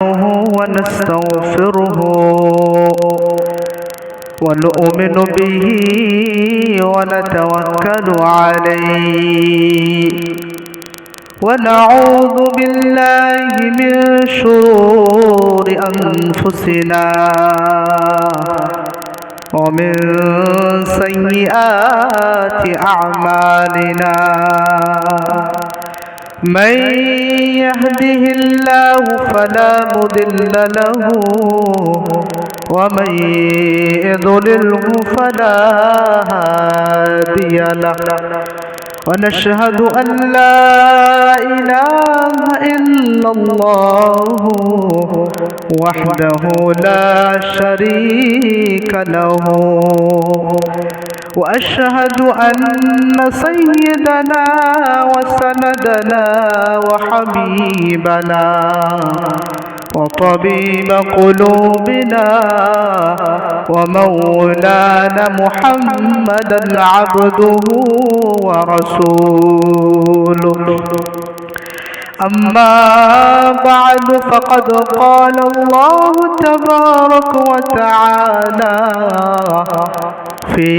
ونستغفره ونؤمن به ونتوكل عليه ونعوذ بالله من شرور أنفسنا ومن سيئات أعمالنا من يهده الله فلا مضل له ومن يضلله فلا هادي له ونشهد أن لا إله إلا الله وحده لا شريك له وأشهد أن سيدنا وسندنا وحبيبنا وطبيب قلوبنا ومولانا محمدا عبده ورسوله أما بعد فقد قال الله تبارك وتعالى في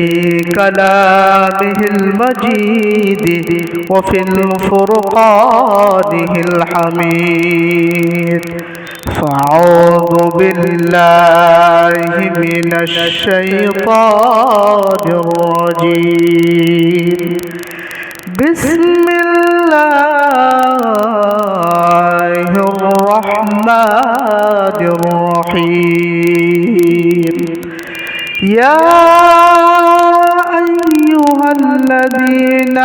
كلامه المجيد وفي الفرقانه الحميد فأعوذ بالله من الشيطان الرجيم بسم الله الرحمن الرحيم يا أيها الذين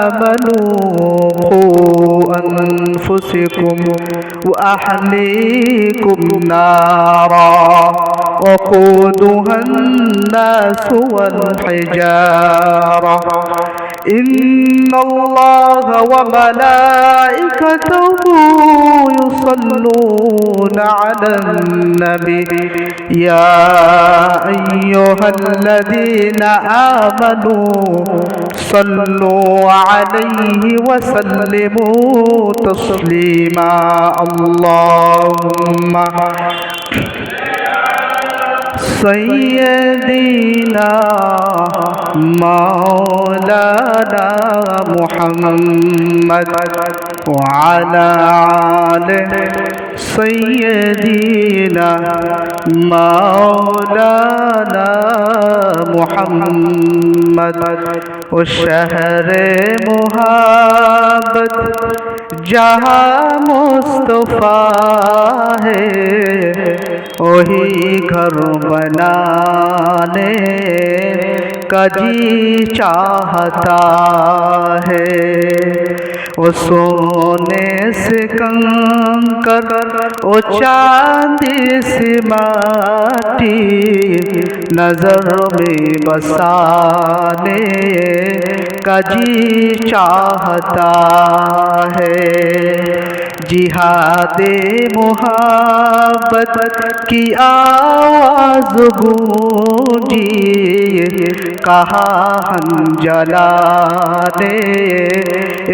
آمنوا قوا أنفسكم وأهليكم نارا وقودها الناس والحجارة إن الله وملائكته يصلون على النبي يا أيها الذين آمنوا صلوا عليه وسلموا تسليما اللهم سيدنا مولانا محمد وعلى آله سيدنا مولانا محمد والشهر محبت जहाँ मुस्तफा है वही घर बनाने का जी चाहता है वो सोने से कंकर वो चांदी से माटी नजर में बसाने का जी चाहता है जिहादे मुहब्बत की आवाज़ गूंजी कहा हम जलाने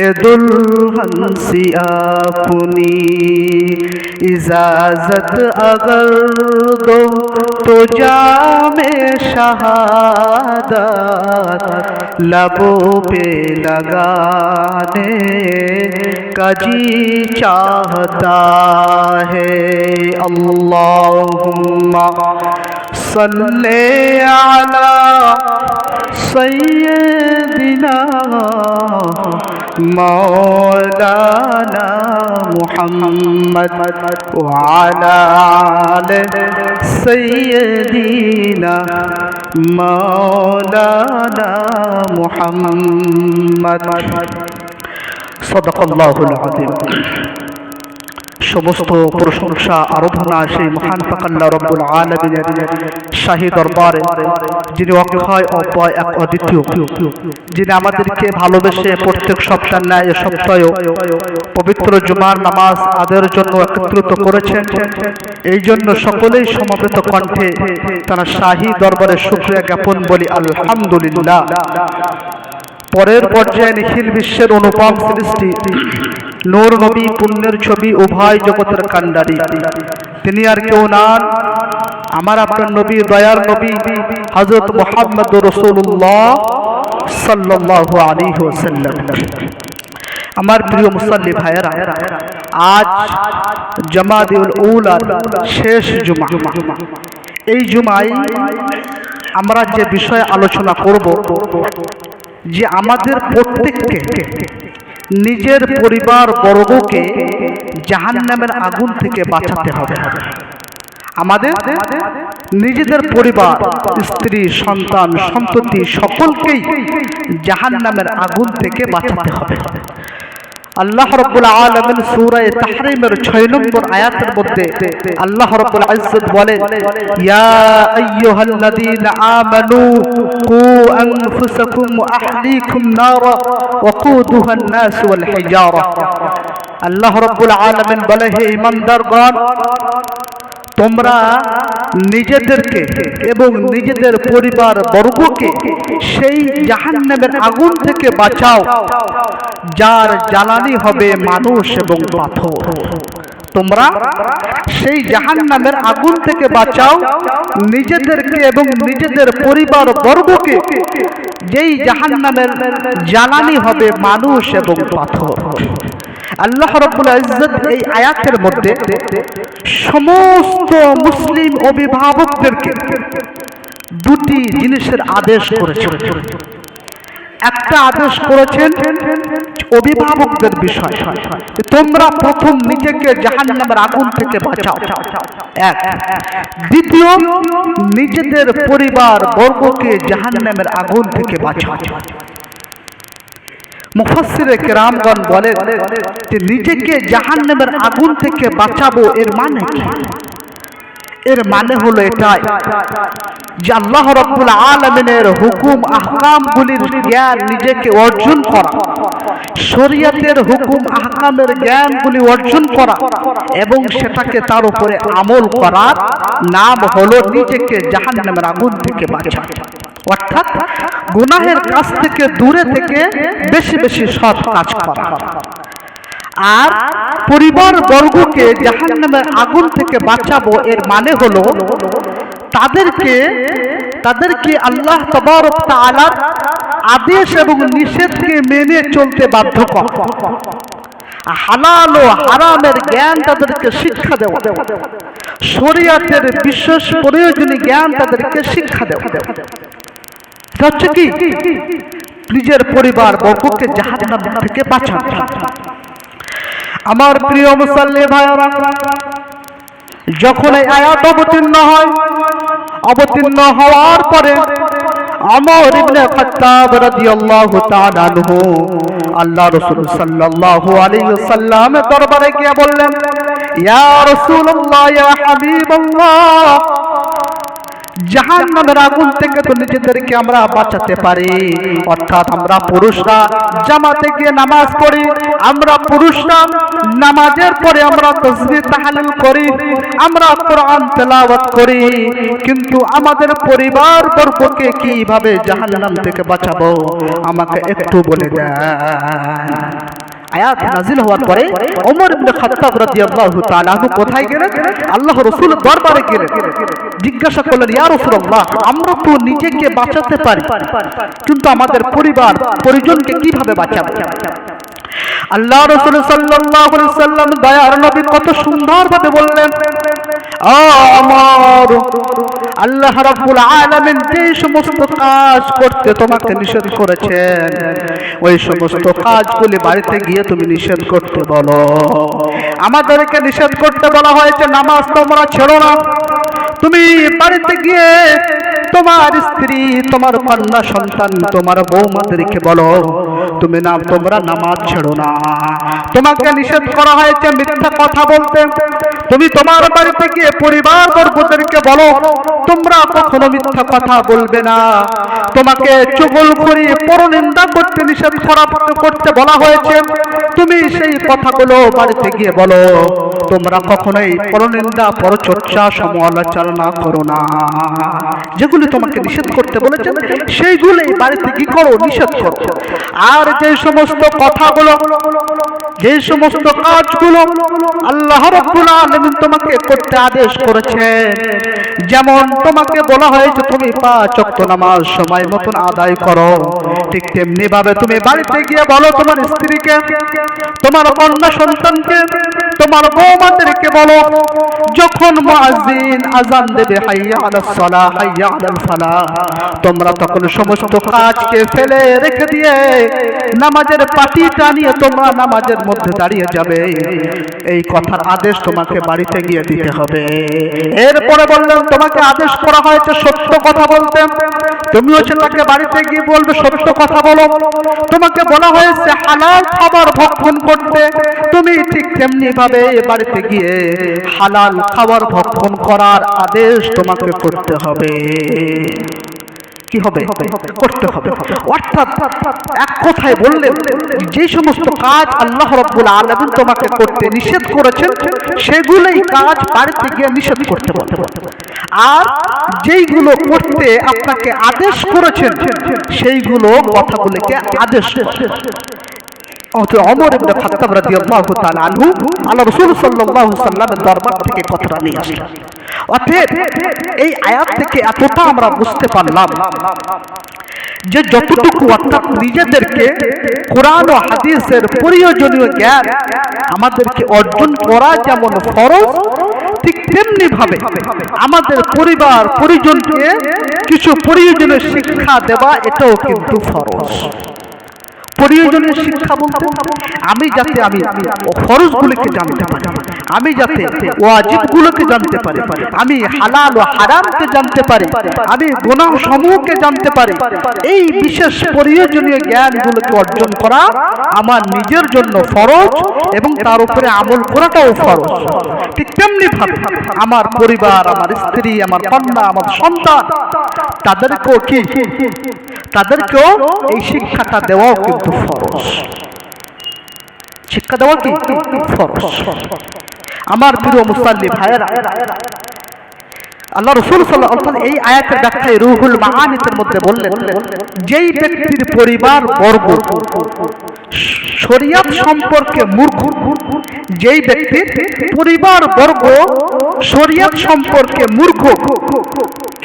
ए दुल्हन सी अपनी इजाज़त अगर दो तो जामे शहादत लबों पे लगाने का जी चाहता है अल्लाहुम्मा सल्ले अला सय्यदिना मौलाना मुहम्मद वअला आले सय्यदिना मौलाना मुहम्मद सदक़ल्लाहुल अज़ीम। समस्त प्रशंसा आराधना से महान पाक रब्बुल आलमीনের শাহী দরবারে যিনি অক্ষয় অপয় এক অদ্বিতীয়, যিনি আমাদেরকে ভালোবেসে প্রত্যেক সপ্তাহ ন্যায় সপ্তাহে পবিত্র জুমার নামাজ আদায়ের জন্য একত্রিত করেছেন। এই জন্য সকলেই সমবেত কণ্ঠে তার শাহী দরবারে শুকরিয়া জ্ঞাপন বলি আলহামদুলিল্লাহ। পরের পর্যায়ে নিখিল বিশ্বের অনুপম সৃষ্টি নূর নবী পুণ্যের ছবি, উভয় জগতের কান্ডারি। তিনি আর কেউ নন, আমার আপনার নবী, দয়ার নবী হযরত মুহাম্মদ রাসূলুল্লাহ সাল্লাল্লাহু আলাইহি ওয়াসাল্লাম। আমার প্রিয় মুসল্লি ভাইয়েরা, আজ জামাদিউল উলার শেষ জুমা। এই জুমায় আমরা যে বিষয়ে আলোচনা করব, যে আমাদের প্রত্যেককে নিজের পরিবার বর্গকে জাহান্নামের আগুন থেকে বাঁচাতে হবে। আমাদের নিজেদের পরিবার, স্ত্রী, সন্তান, সন্ততি সকলকেই জাহান্নামের আগুন থেকে বাঁচাতে হবে। আল্লাহ রাব্বুল আলামিন সূরা তাহরীমের 6 নম্বর আয়াতের মধ্যে আল্লাহ রাব্বুল ইজ্জত বলেন, ইয়া আইয়ুহাল্লাযীনা আমানু কু আনফুসাকুম ওয়া আহলিকুম নারা ওয়াকুদুহা আন-নাস ওয়াল হিজারা। আল্লাহ রাব্বুল আলামিন বলে, হে ঈমানদারগণ, তোমরা নিজেদেরকে এবং নিজেদের পরিবার বর্গকে সেই জাহান্নামের আগুন থেকে বাঁচাও যার জ্বালানি হবে মানুষ এবং পাথর। তোমরা সেই জাহান্নামের আগুন থেকে বাঁচাও নিজেদেরকে এবং নিজেদের পরিবার বর্গকে, যেই জাহান্নামের জ্বালানি হবে মানুষ এবং পাথর। আল্লাহ রাব্বুল ইজ্জত এই আয়াতের মধ্যে সমস্ত মুসলিম অভিভাবকদেরকে দুটি জিনিসের আদেশ করেছেন। একটা আদেশ করেছেন অভিভাবকদের বিষয়, তোমরা প্রথম নিজেকে জাহান্নামের আগুন থেকে বাঁচাও, এক। দ্বিতীয়, নিজেদের পরিবার বর্গকে জাহান্নামের আগুন থেকে বাঁচাও। মুফাসসিরে কেরামগণ বলেন যে নিজেকে জাহান্নামের আগুন থেকে বাঁচাবো, এর মানে কি? এর মানে হলো এটাই যে আল্লাহ রাব্বুল আলামিনের হুকুম আহকামগুলির জ্ঞান নিজেকে অর্জন করা, শরীয়তের হুকুম আহকামের জ্ঞানগুলি অর্জন করা এবং সেটাকে তার উপরে আমল করার নাম হলো নিজেকে জাহান্নামের আগুন থেকে বাঁচানো। অর্থাৎ গুনাহের কাছ থেকে দূরে থেকে বেশি বেশি সৎ কাজ করা। আর পরিবার বর্গকে জাহান্নামের আগুন থেকে বাঁচাবো, এর মানে হলো তাদেরকে আল্লাহ তাবারক তাআলার আদেশ এবং নিষেধকে মেনে চলতে বাধ্য করা, হালাল ও হারামের জ্ঞান তাদেরকে শিক্ষা দেওয়া, শরীয়তের বিশেষ প্রয়োজনীয় জ্ঞান তাদেরকে শিক্ষা দেওয়া। হচ্ছে কি? নিজের পরিবার বর্গকে জাহান্নাম থেকে বাঁচানো। আমার প্রিয় মুসল্লি ভাইরা, যখন এই আয়াত অবতীর্ণ হওয়ার পরে ওমর ইবনে খাত্তাব রাদিয়াল্লাহু তাআলা আনহু আল্লাহ রাসূল সাল্লাল্লাহু আলাইহি ওয়াসাল্লামের দরবারে গিয়ে বললেন, ইয়া রাসূলুল্লাহ, ইয়া হাবিবাল্লাহ, জাহান্নামের আগুন থেকে তো নিজেদেরকে আমরা বাঁচাতে পারি। অর্থাৎ আমরা পুরুষরা জামাতে গিয়ে নামাজ পড়ি, আমরা পুরুষরা নামাজের পরে আমরা তাসবিহ তাহলিল করি, আমরা কোরআন তেলাওয়াত করি, কিন্তু আমাদের পরিবার বর্গকে কিভাবে জাহান্নাম থেকে বাঁচাবো আমাকে একটু বলে দেন। আয়াত নাজিল হওয়ার পরে ওমর ইবনে খাত্তাব রাদিয়াল্লাহু তাআলা আনহু কোথায় গেলেন? আল্লাহ রাসূলের দরবারে গেলেন। জিজ্ঞাসা করলেন, ইয়া রাসূলুল্লাহ, আমরা তো নিজেকে বাঁচাতে পারি, কিন্তু আমাদের পরিবার পরিজনকে কিভাবে বাঁচাবো? আল্লাহ রাসূল সাল্লাল্লাহু আলাইহি ওয়াসাল্লাম দয়ার নবী কত সুন্দরভাবে বললেন, ওমর, আল্লাহ রাব্বুল আলামিন যে সমস্ত কাজ করতে তোমাকে নিষেধ করেছেন, ওই সমস্ত কাজগুলি বাড়িতে গিয়ে তুমি নিষেধ করতে বলো। আমাদেরকে নিষেধ করতে বলা হয়েছে নামাজ তোমরা ছেড়ো না। তুমি বাড়িতে গিয়ে তোমার স্ত্রী, তোমার কন্যা সন্তান, তোমার বৌমাদেরকে বলো তোমরা নামাজ ছেড়ো না। তোমাকে নিষেধ করা হয়েছে মিথ্যা কথা বলতে, তুমি তোমার বাড়িতে গিয়ে পরিবার বর্গদেরকে বলো তোমরা কখনো মিথ্যা কথা বলবে না। তোমাকে চুগলখড়ি পরনিন্দা করতে নিষেধ করতে বলা হয়েছে, তুমি সেই কথাগুলো বাড়িতে গিয়ে বলো। তোমরা কখনোই পরনিন্দা পরচর্চা সমালোচনা করো না। যেগুলি তোমাকে নিষেধ করতে বলেছেন সেইগুলোই বাড়িতে কি করো, নিষেধ করো। আর যে সমস্ত কথাগুলো, যে সমস্ত কাজগুলো আল্লাহ রাব্বুল আলামিন তোমাকে করতে আদেশ করেছেন, যেমন তোমাকে বলা হয়েছে তুমি 5 ওয়াক্ত নামাজ সময় মতন আদায় করো, ঠিক তেমনি ভাবে তুমি বাড়িতে গিয়ে বলো তোমার স্ত্রীকে, তোমার কন্যা সন্তানকে, তোমার বৌমাদেরকে বলো, যখন মুয়াজ্জিন আযান দেবে হাইয়া আলাস সালাহ হাইয়া আলাল ফালাহ, তোমরা তখন সমস্ত কাজকে ফেলে রেখে দিয়ে নামাজের পাটিটা নিয়ে তোমরা নামাজের মধ্যে দাঁড়িয়ে যাবে। এই কথার আদেশ তোমাকে বাড়িতে গিয়ে দিতে হবে। এরপরে বললেন তোমাকে আদেশ করা হয়েছে সত্য কথা বলতে, তুমিও সেটাকে বাড়িতে গিয়ে বলবে সত্য কথা বলো। তোমাকে বলা হয়েছে হালাল খাবার ভক্ষণ করতে, তুমি ঠিক তেমনি ভাবে বাড়িতে গিয়ে হালাল খাবার ভক্ষণ করার আদেশ তোমাকে করতে হবে। কি হবে? করতে হবে। অর্থাৎ এক কথায় বললেন যে সমস্ত কাজ আল্লাহ রাব্বুল আলামিন তোমাকে করতে নিষেধ করেছেন সেগুলোই কাজ বাড়িতে গিয়ে নিষেধ করতে বলতে, আর যেইগুলো করতে আপনাকে আদেশ করেছেন সেইগুলো কথাগুলোকে আদেশ করেন। ওমর ইবনে খাত্তাব রাদিয়াল্লাহু তাআলা আনহু আল্লাহ রাসূল সাল্লাল্লাহু আলাইহি সাল্লামের দরবার থেকে কথাটা নিয়ে আসলেন। অতএব এই আয়াত থেকে এতটা আমরা বুঝতে পারলাম যে যতটুকু অর্থাৎ নিজেদেরকে কোরআন ও হাদিসের প্রয়োজনীয় জ্ঞান আমাদেরকে অর্জন করা যেমন ফরজ, ঠিক তেমনি ভাবে আমাদের পরিবার পরিজনকে কিছু প্রয়োজনীয় শিক্ষা দেওয়া এটাও কিন্তু ফরজ। প্রয়োজনীয় শিক্ষা বলতে আমি যাতে আমি ফরজগুলোকে জানতে পারি, আমি যাতে ওয়াজিবগুলোকে জানতে পারি, আমি হালাল ও হারামকে জানতে পারি, আমি গুনাহ সমূহকে জানতে পারি, এই বিশেষ প্রয়োজনীয় জ্ঞানগুলোকে অর্জন করা আমার নিজের জন্য ফরজ এবং তার উপরে আমল করাটাও ফরজ। ঠিক তেমনি ভাবে আমার পরিবার, আমার স্ত্রী, আমার কন্যা, আমার সন্তান, তাদেরকেও কি তাদেরকেও এই শিক্ষাটা দেওয়াও কিন্তু ফরজ। শিক্ষা দেওয়া কি ফরজ। আমার প্রিয় মুসল্লি ভাইয়েরা, আল্লাহ রাসূল সাল্লাল্লাহু আলাইহি ওয়াসাল্লাম এই আয়াতের ব্যাখ্যায় রুহুল মাআনির মধ্যে বললেন, যেই ব্যক্তির পরিবার বর্গ শরীয়ত সম্পর্কে মূর্খ, যেই ব্যক্তির পরিবার বর্গ শরীয়ত সম্পর্কে মূর্খ,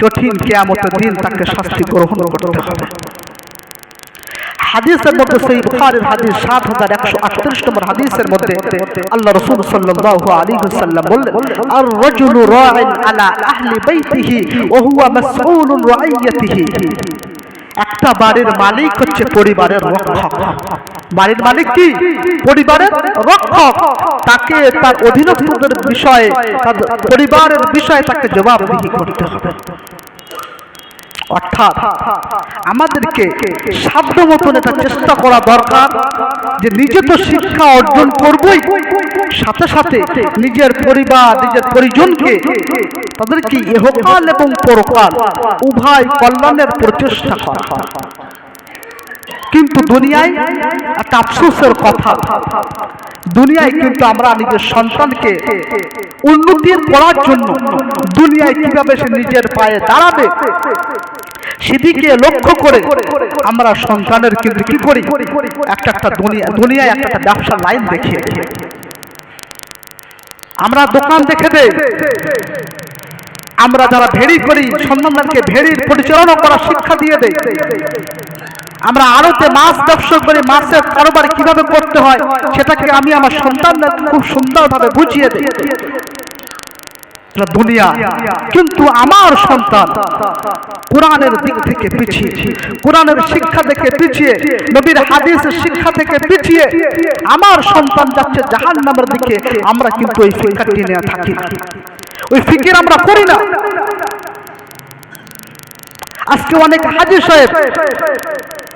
কঠিন কিয়ামতের দিন তাকে শাস্তি গ্রহণ করতে হবে। হাদিসের মধ্যে সহিহ বুখারীর হাদিস 7138 নম্বর হাদিসের মধ্যে আল্লাহ রাসূল সাল্লাল্লাহু আলাইহি ওয়াসাল্লাম বললেন, আর রাজুলু রাইন আলা আহলি বাইতিহি ওয়া হুয়া মাসউলুন রাইয়াতিহি। একটা বাড়ির মালিক হচ্ছে পরিবারের রক্ষক। বাড়ির মালিক কি? পরিবারের রক্ষক। তাকে তার অধীনস্থদের বিষয়ে, তার পরিবারের বিষয়ে তাকে জবাবদিহি করতে হবে। অর্থাৎ আমাদেরকে সাধ্য মতন এটা চেষ্টা করা দরকার যে নিজে তো শিক্ষা অর্জন করবই, সাথে সাথে নিজের পরিবার, নিজের পরিজনকে তাদেরকে ইহকাল এবং পরকাল উভয় কল্যাণের প্রচেষ্টা করা। কিন্তু দুনিয়ায় একটা আফসোসের কথা, দুনিয়ায় কিন্তু আমরা নিজের সন্তানকে উন্নতি করার জন্য দুনিয়ায় কিভাবে সে নিজের পায়ে দাঁড়াবে সেদিকে লক্ষ্য করে আমরা সন্তানের কিন্তু কি করি, একটা দুনিয়ায় একটা ব্যবসার লাইন দেখিয়ে আমরা দোকান দেখে দেই। আমরা যারা ভেড়ি করি সন্তানদেরকে ভেড়ির পরিচালনা করার শিক্ষা দিয়ে দেই। আমরা আড়তে মাছ ব্যবসা করি, মাছের কারবার কিভাবে করতে হয় সেটাকে আমি আমার সন্তানদের খুব সুন্দরভাবে বুঝিয়ে দিই। দুনিয়া কিন্তু আমার সন্তান কোরআনের দিক থেকে পিছিয়ে, কোরআনের শিক্ষা থেকে পিছিয়ে, নবীর হাদিসের শিক্ষা থেকে পিছিয়ে আমার সন্তান যাচ্ছে জাহান্নামের দিকে। আমরা কিন্তু ওই শিক্ষাটি নিয়ে থাকি না, ওই ফিকির আমরা করি না। আজকে অনেক হাজী সাহেব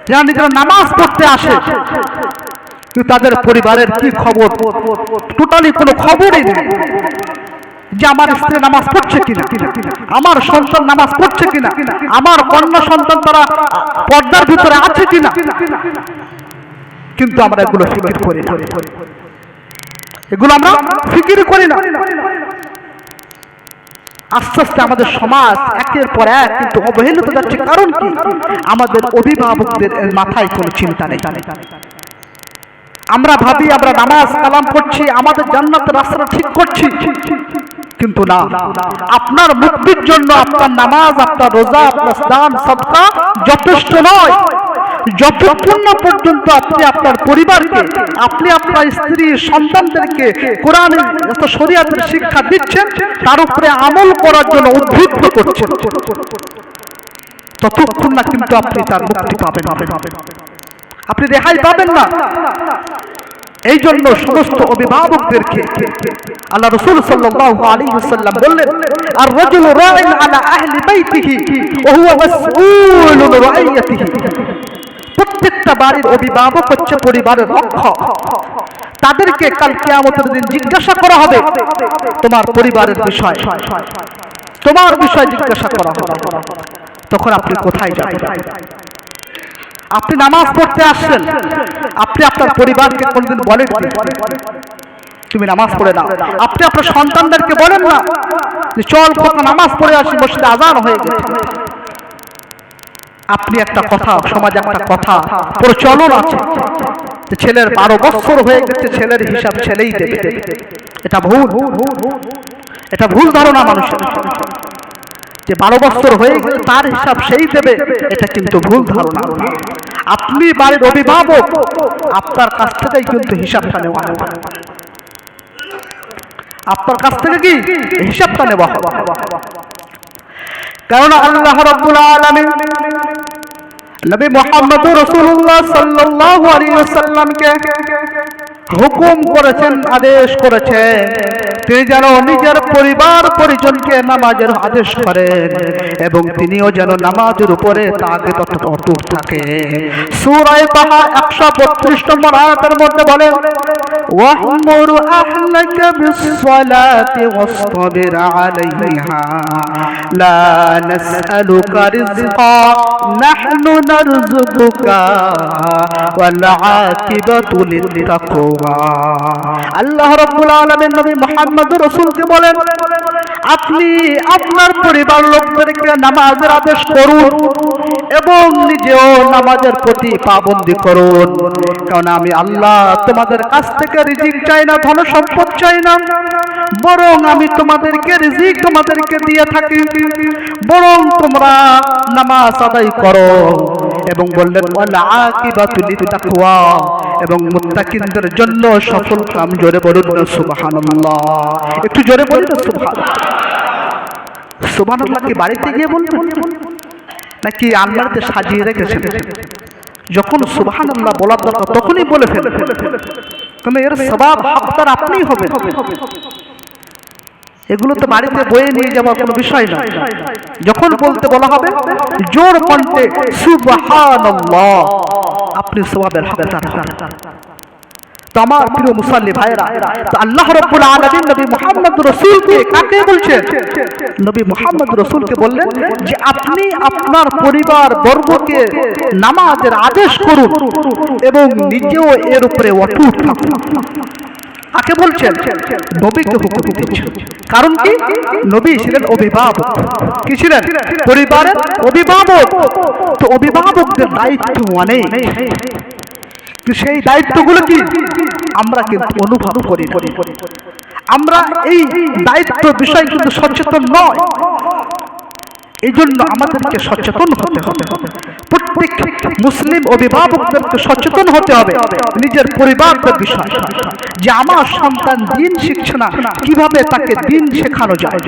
যারা নিজেরা নামাজ পড়তে আসে কিন্তু তাদের পরিবারের কি খবর টোটালি কোনো খবরই নেই। যে আমার স্ত্রী নামাজ পড়ছে কিনা, আমার সন্তান নামাজ পড়ছে কিনা, আমার কন্যা সন্তান তারা পর্দার ভিতরে আছে কিনা, কিন্তু আমরা এগুলো ফিকির করি না, এগুলো আমরা ফিকির করি না। আস্তে আস্তে আমাদের সমাজ একের পর এক কিন্তু অবহেলিত যাচ্ছে। কারণ কি? আমাদের অভিভাবকদের মাথায় কোনো চিন্তা নেই। আমরা ভাবি আমরা নামাজ কালাম করছি, আমাদের জান্নাতের রাস্তা ঠিক করছি, কিন্তু না, আপনার মুক্তির জন্য আপনার নামাজ, আপনার রোজা, আপনার দান সদকা যথেষ্ট নয়। যতক্ষণ না পর্যন্ত আপনি আপনার পরিবারকে, আপনি আপনার স্ত্রী সন্তানদেরকে কোরআনের শরীয়তের শিক্ষা দিচ্ছেন, তার উপরে আমল করার জন্য উদ্বুদ্ধ করছেন, ততক্ষণ না কিন্তু আপনি তার মুক্তি পাবেন, আপনি রেহাই পাবেন না। এই জন্য সমস্ত অভিভাবকদেরকে আল্লাহ রাসূল সাল্লাল্লাহু আলাইহি ওয়াসাল্লাম বললেন, আর রাজুলু রাইন আলা আহলি বাইতিহি ওয়া হুয়া মাসউলুন রাইয়াতিহি। প্রত্যেকটা বাড়ির অভিভাবক হচ্ছে পরিবারের রক্ষক। তাদেরকে কাল কিয়ামতের দিন জিজ্ঞাসা করা হবে তোমার পরিবারের বিষয়, তোমার বিষয় জিজ্ঞাসা করা হবে। তখন আপনি কোথায় যাবেন? আপনি নামাজ পড়তে আসছেন, আপনি আপনার পরিবারকে কোনদিন বলেন তুমি নামাজ পড়ে নাও? আপনি আপনার সন্তানদেরকে বলেন না যে চল খোকা নামাজ পড়ে আসি, মসজিদে আযান হয়ে গেছে। আপনি একটা কথা, সমাজে একটা কথা প্রচলন আছে যে ছেলের 12 বছর হয়ে গেছে, ছেলের হিসাব ছেলেই দেবে। এটা ভুল, এটা ভুল ধারণা মানুষের, যে 12 বছর হয়ে গেলে তার হিসাব সেই দেবে, এটা কিন্তু ভুল ধারণা। আপনি বাড়ির অভিভাবক, আপনার কাছ থেকেই কিন্তু হিসাবটা নেওয়া হবে, আপনার কাছ থেকে কি হিসাবটা নেওয়া হবে। কারণ আল্লাহ রাব্বুল আলামিন নবী মুহাম্মদ রাসূলুল্লাহ সাল্লাল্লাহু আলাইহি ওয়াসাল্লামকে হুকুম করেছেন, আদেশ করেছেন, তিনি যেন নিজের পরিবার পরিজনকে নামাজের আদেশ করেন এবং তিনিও যেন নামাজের উপরে তাকে অটুট থাকে। সূরা তাহা 132 নম্বর আয়াতের মধ্যে বলেন, ওয়াহমুর আহলাকা বিসসালাতি ওয়াসতাবির আলাইহা লা নাসআলুকা রিজকা নাহনু নারযুকুকা ওয়াল আকিবাতু লিত্তাকওয়া। আল্লাহ রাব্বুল আলামিন নবী মুহাম্মদ রাসূলকে বলেন, আপনি আপনার পরিবার লোকদেরকে নামাজের আদেশ করুন এবং নিজেও নামাজের প্রতি পাবন্দি করুন। কারণ আমি আল্লাহ তোমাদের কাছ থেকে রিজিক চাই না, ধন সম্পদ চাই না, বরং আমি তোমাদেরকে রিজিক তোমাদেরকে দিয়ে থাকি, বরং তোমরা নামাজ আদায় করো। এবং বললেন ওয়াল আকিবাতু লিত্তাকওয়া, এবং মুত্তাকিনদের জন্য সফল কাম। জোরে বলুন সুবহানাল্লাহ, একটু জোরে বলুন সুবহানাল্লাহ। সুবহানাল্লাহ কি বাড়িতে গিয়ে বলবেন নাকি আলমারিতে সাজিয়ে রেখেছেন? যখন সুবহানাল্লাহ বলার দরকার তখনই বলে ফেলেন, কারণ এর সওয়াব হকদার আপনিই হবেন। এগুলো তো বাড়িতে বয়ে নিয়ে যাওয়ার কোনো বিষয় না। যখন বলতে বলা হবে জোর কণ্ঠে সুবহানাল্লাহ, আপনি সওয়াবের হকদার হবেন। তো আমার প্রিয় মুসল্লি ভাইরা, তো আল্লাহ রাব্বুল আলামিন নবী মুহাম্মদ রাসূলকে কাকে বলছেন? নবী মুহাম্মদ রাসূলকে বললেন যে আপনি আপনার পরিবার বর্গকে নামাজের আদেশ করুন এবং নিজেও এর উপরে অটুট থাকুন। কাকে বলছেন? নবীকে হুকুম দিচ্ছেন। কারণ কি? নবী ছিলেন অভিভাবক। কি ছিলেন? পরিবারের অভিভাবক। তো অভিভাবকদের দায়িত্ব অনেক, সেই দায়িত্বগুলো কি আমরা কিন্তু অনুভব করি। আমরা এই দায়িত্ব বিষয় কিন্তু সচেতন নয়। এই জন্য আমাদেরকে সচেতন হতে হবে। প্রত্যেক মুসলিম অভিভাবকদেরকে সচেতন হতে হবে নিজের পরিবারদের বিষয়, যে আমার সন্তান দিন শিখছে না, কিভাবে তাকে দিন শেখানো যায়।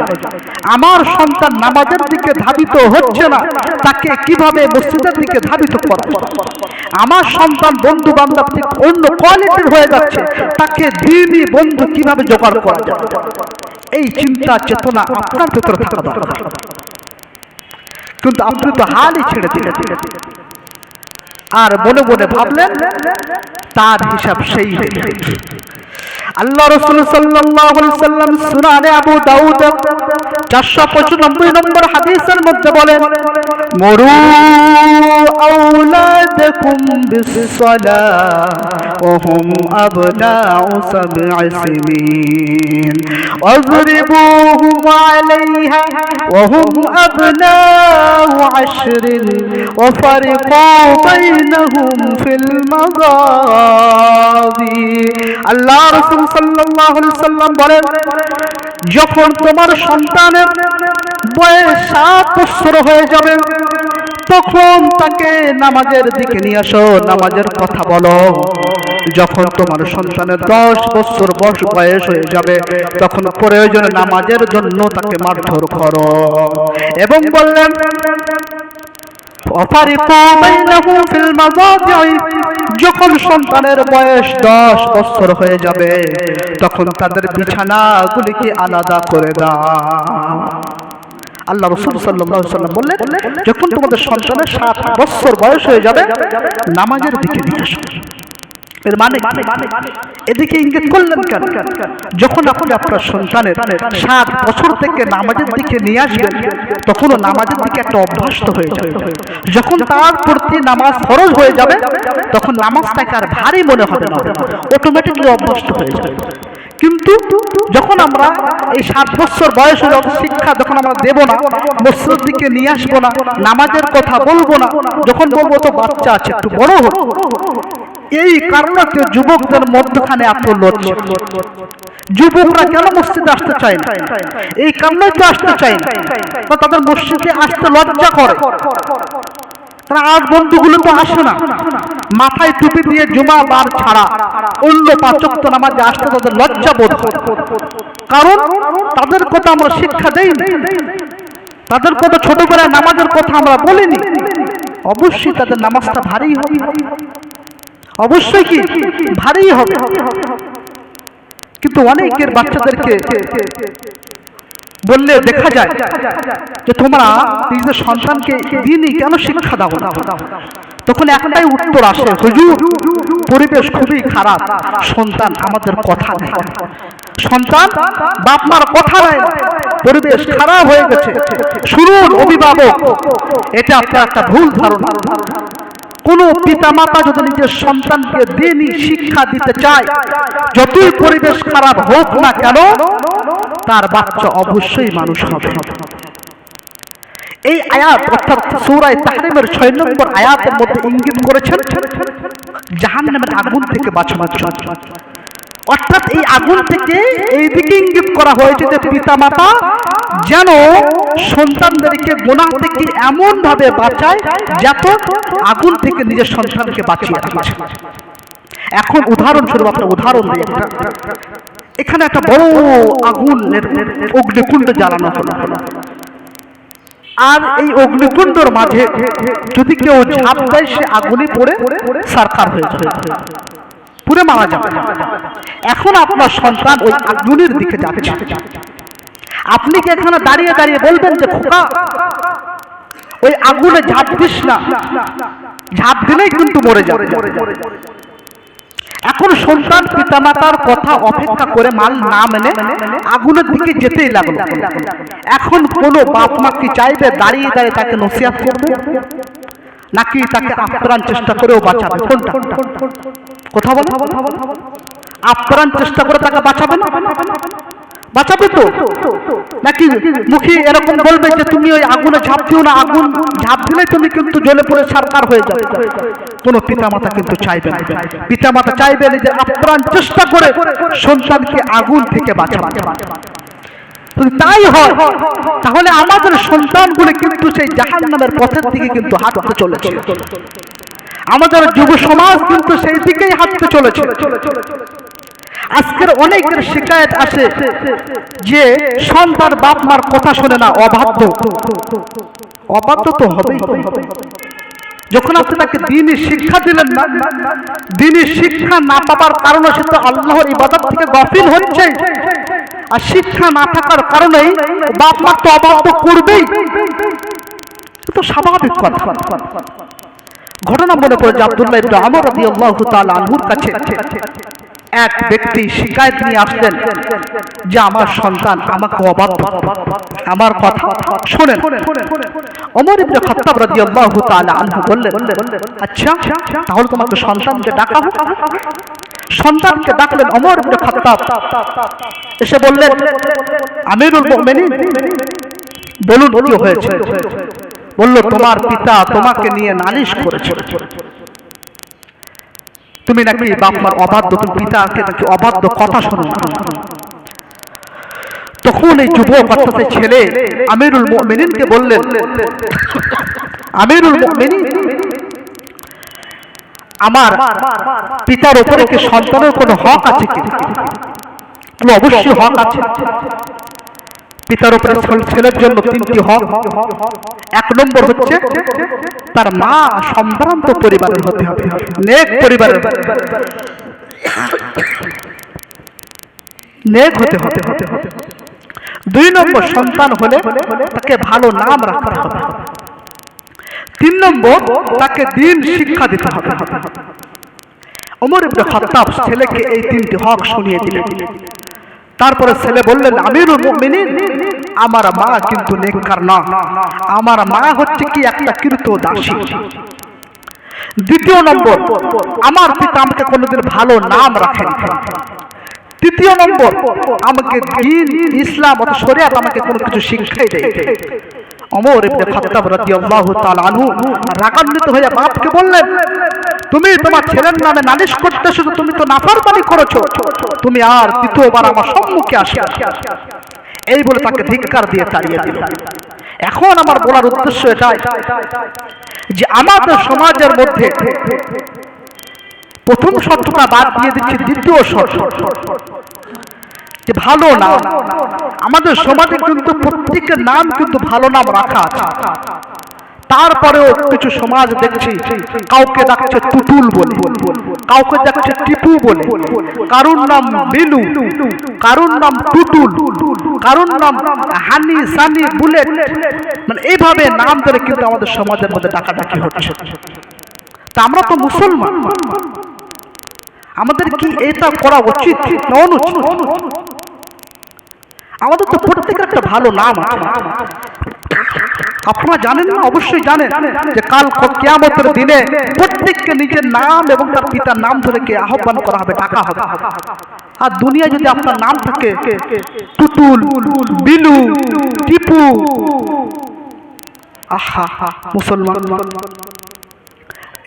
আমার সন্তান নামাজের দিকে ধাবিত হচ্ছে না, তাকে কিভাবে মসজিদের দিকে ধাবিত করা যায়। আমার সন্তান বন্ধু বান্ধব থেকে অন্য কোয়ালিটির হয়ে যাচ্ছে, তাকে দিনই বন্ধু কিভাবে জোগাড় করা যায়। এই চিন্তা চেতনা আপনার ভেতরে থাকা দরকার। কিন্তু আপনি তো হালই ছেড়ে দিলেন আর মনে মনে ভাবলেন তার হিসাব সেই দেবে। আল্লাহ রাসূল সাল্লাল্লাহু আলাইহি সাল্লাম সুনানে আবু দাউদ 495 নম্বর হাদিসের মধ্যে বলেন, মুরু আওলাদাকুম বিস-সালাহ ওয়া হুম আবনাউ সাব'i সিনিন ওয়াজরিবুহুম আলাইহা ওয়া হুম আবনাউ 'ashrin ওয়া ফারিকু বাইনাহুম ফিল মাযাজি। আল্লাহ রাসূল সাল্লাল্লাহু আলাইহি সাল্লাম বলেন, যখন তোমার সন্তানের বয়স 7 বছর হয়ে যাবে তখন তাকে নামাজের দিকে নিয়ে আসো, নামাজের কথা বলো। যখন তোমার সন্তানের 10 বছর বয়স হয়ে যাবে তখন প্রয়োজনে নামাজের জন্য তাকে মারধর করো। এবং বললেন, যখন সন্তানের বয়স 10 বছর হয়ে যাবে তখন তাদের বিছানাগুলিকে আলাদা করে দাও। আল্লাহ রাসূল সাল্লাল্লাহু আলাইহি ওয়াসাল্লাম বললেন, যখন তোমাদের সন্তানের 7 বছর বয়স হয়ে যাবে নামাজের দিকে নিয়ে আসো। এর মানে এদিকে ইঙ্গিত করলেন কেন? যখন আপনি আপনার সন্তানের 7 বছর থেকে নামাজের দিকে নিয়ে আসবেন তখনও নামাজের দিকে একটা অভ্যস্ত হয়ে যাবে। যখন তার প্রতি নামাজ ফরজ হয়ে যাবে তখন নামাজটাকে আর ভারী মনে হবে না, অটোমেটিকলি অভ্যস্ত হয়ে যাবে। কিন্তু যখন আমরা এই 7 বছর বয়সের শিক্ষা যখন আমরা দেব না, মসজিদের দিকে নিয়ে আসবো না, নামাজের কথা বলবো না, যখন বলবো তো বাচ্চা আছে একটু বড় হোক, এই কারণে যুবকদের মধ্যখানে এত লজ্জা। যুবকরা কেন মসজিদে আসতে চায় না? এই কারণে তো আসতে চায় না, তাদের মসজিদে আসতে লজ্জা করে। তারা আর বন্ধুগুলো তো আসে না, মাথায় টুপি দিয়ে জুমা বার ছাড়া অন্য 5 ওয়াক্ত নামাজে আসতে তাদের লজ্জা বোধ হয়। কারণ তাদের কথা আমরা শিক্ষা দেইনি, তাদের কথা ছোটবেলায় নামাজের কথা আমরা বলিনি। অবশ্যই তাদের নামাজটা ভারী হবে, অবশ্যই কি ভারী হবে। কিন্তু অনেকের বাচ্চাদেরকে বললে দেখা যায় যে তোমরা নিজের সন্তানকে দিনই কেন শিক্ষা দাও না? তখন একটাই উত্তর আসে, হুজুর পরিবেশ খুবই খারাপ, সন্তান আমাদের কথা নেয়, সন্তান বাপ মার কথা নেয়, পরিবেশ খারাপ হয়ে গেছে। শুনুন অভিভাবক, এটা আপনার একটা ভুল ধারণা। কোন পিতা মাতা যদি নিজের সন্তানকে দিনই শিক্ষা দিতে চায়, যতই পরিবেশ খারাপ হোক না কেন তার বাচ্চা অবশ্যই মানুষ হবে। এই আয়াত অর্থাৎ সূরা তাহরিমের 6 নম্বর আয়াতের মধ্যে ইঙ্গিত করেছেন জাহান্নামের আগুন থেকে বাঁচানোর জন্য। অর্থাৎ এই আগুন থেকে এই দিকে ইঙ্গিত করা হয়েছে যে পিতামাতা যেন সন্তানদেরকে গুনাহ থেকে এমন ভাবে বাঁচায় যাতে আগুন থেকে নিজের সন্তানকে বাঁচিয়ে রাখে। এখন উদাহরণস্বরূপ একটা উদাহরণ দিই। এখানে একটা বড় আগুনের অগ্নিকুণ্ড জ্বালানো হলো, আর এই অগ্নিকুণ্ডের মাঝে যদি কেউ ঝাঁপ দেয় সে আগুনে পড়ে সারখার হয়ে যাবে, পুরে মারা যাবে। এখন আপনার সন্তান ওই আগুনের দিকে যাচ্ছে, আপনি কি এখানে দাঁড়িয়ে দাঁড়িয়ে বলবেন যে খোকা ওই আগুনে ঝাঁপ দিস না, ঝাঁপ দিলেই কিন্তু মরে যাবে? এখন সন্তান পিতামাতার কথা অপেক্ষা করে মাল না মেনে আগুনের দিকে যেতেই লাগলো। এখন কোনো বাপ মা কি চাইবে দাঁড়িয়ে দাঁড়িয়ে তাকে নসিহত করবে, নাকি তাকে আপ্রাণ চেষ্টা করেও বাঁচাবে? কোনটা? কথা বলো, আপ্রাণ চেষ্টা করে তাকে বাঁচাবে না? বাঁচাবে তো? নাকি মুখে এরকম বলবে যে তুমি ওই আগুনে ঝাঁপ দিও না, আগুন ঝাঁপ দিলে তুমি কিন্তু জ্বলে পড়ে ছারখার হয়ে যাবে? কোনো পিতামাতা কিন্তু চাইবে না। পিতামাতা চাইবে নিজের আপ্রাণ চেষ্টা করে সন্তানকে আগুন থেকে বাঁচাবে। তাই হয় তাহলে আমাদের সন্তানগুলি কিন্তু সেই জাহান্নামের পথের দিকে কিন্তু হাঁটতে চলেছে, আমাদের যুব সমাজ কিন্তু সেই দিকেই হাঁটতে চলেছে। আজকের অনেকের শিকায়ত আসে যে সন্তান বাপ মার কথা শোনে না, অবাধ্য। অবাধ্য তো হবেই। যখন আপনি তাকে দ্বীনি শিক্ষা দিলেন না, দ্বীনি শিক্ষা না পাবার কারণে সে তো আল্লাহর ইবাদত থেকে গাফিল হচ্ছে, আর শিক্ষা না থাকার কারণেই বাপ মা তো অবাধ্য করবেই, তো স্বাভাবিক কথা। ঘটনা মনে পড়ে যে আব্দুল্লাহ ইবনে আমর রাদিয়াল্লাহু তাআলা আনহুর কাছে এক ব্যক্তি শিকায়ত নিয়ে আসলেন যে আমার সন্তান আমাকে অবাধ্য, আমার কথা শোনেন। ওমর ইবনে খাত্তাব রাদিয়াল্লাহু তাআলা আনহু বললেন, আচ্ছা তাহলে তোমাকে সন্তানকে ডাকা হোক। সন্তানকে ডাকলেন ওমর ইবনে খাত্তাব, এসে বললেন, আমিরুল মুমিনিন বলুন কি হয়েছে? বলল, তোমার পিতা তোমাকে নিয়ে নালিশ করেছে, তুমি নাকি বাপমার অবাধ্য, তুমি পিতাকে নাকি অবাধ্য কথা শোনো। তখন এই যুবক অর্থাৎ ছেলে আমিরুল মুমিনিনকে বললেন, আমিরুল মুমিনিন, আমার পিতার উপরে কি সন্তানের কোনো হক আছে কি? অবশ্যই হক আছে। পিতার উপরে ছেলের জন্য তিনটি হক। এক নম্বর হচ্ছে তার মা সম্ভ্রান্ত পরিবারের হতে হবে, নেক পরিবারের, নেক হতে হবে। দুই নম্বর, সন্তান হলে তাকে ভালো নাম রাখতে হবে। তিন নম্বর, তাকে দ্বীন শিক্ষা দিতে হবে। ওমর ইবনে খাত্তাব ছেলেকে এই তিনটি হক শুনিয়ে দিলেন। তারপরে ছেলে বললেন, আমিরুল মুমিনিন, আমার মা কিন্তু নেককার না, আমার মা হচ্ছে কি একটা কৃতদাসী। দ্বিতীয় নম্বর, আমার পিতা আমাকে কোনোদিন ভালো নাম রাখেনি। তৃতীয় নম্বর, আমাকে দ্বীন ইসলাম অথবা শরিয়াত আমাকে কোনো কিছু শিক্ষাই দেয়। ওমর ইবনে খাত্তাব রাদিয়াল্লাহু তাআলা আনহু রাগান্বিত হয়ে বাপকে বললেন, তুমি তোমার ছেলের নামে নালিশ করতেছো, তুমি তো নাফরমানি করেছো, তুমি আর তৃতীয়বার আমার সম্মুখে আসো। এই বলে তাকে ধিক্কার দিয়ে তাড়িয়ে দিল। এখন আমার বলার উদ্দেশ্য এটাই যে আমাদের সমাজের মধ্যে প্রথম শর্তটা বাদ দিয়ে দিচ্ছি, দ্বিতীয় শর্ত যে ভালো নাম। আমাদের সমাজে কিন্তু প্রত্যেকের নাম কিন্তু ভালো নাম রাখা আছে। তারপরেও কিছু সমাজ দেখছি কাউকে ডাকছে টুটুল বলে, কাউকে ডাকছে টিপু বলে, কারুর নাম বিলু, কারুর নাম টুটুল, কারুর নাম হানি, সানি, বুলেট, মানে এইভাবে নাম ধরে কিন্তু আমাদের সমাজের মধ্যে ডাকাডাকি হচ্ছে। তা আমরা তো মুসলমান, আমাদের কি এটা করা উচিত না অনুচিত? আমাদের তো প্রত্যেকের একটা ভালো নাম আছে। আপনারা জানেন না? অবশ্যই জানেন যে কাল কিয়ামতের দিনে প্রত্যেককে নিজের নাম এবং তার পিতার নাম ধরে কে আহ্বান করা হবে, ডাকা হবে। আর দুনিয়ায় যদি আপনার নাম থাকে টুটুল, বিলু, টিপু, আহা মুসলমান,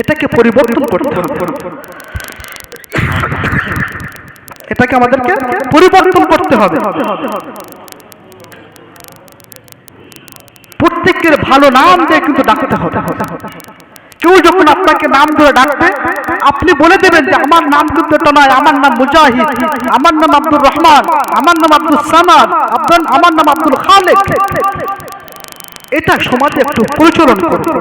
এটাকে পরিবর্তন করতে হবে। এটাকে আমাদেরকে পরিবর্তন করতে হবে। প্রত্যেকের ভালো নাম দিয়ে কিন্তু ডাকতে হবে। কেউ যখন আপনাকে নাম ধরে ডাকবে, আপনি বলে দেবেন যে আমার নাম কিন্তু এটা নয়, আমার নাম মুজাহিদ, আমার নাম আব্দুর রহমান, আমার নাম আব্দুল সামাদ, আমার নাম আব্দুল খালেক। এটা সমাজে একটু প্রচলন করুন।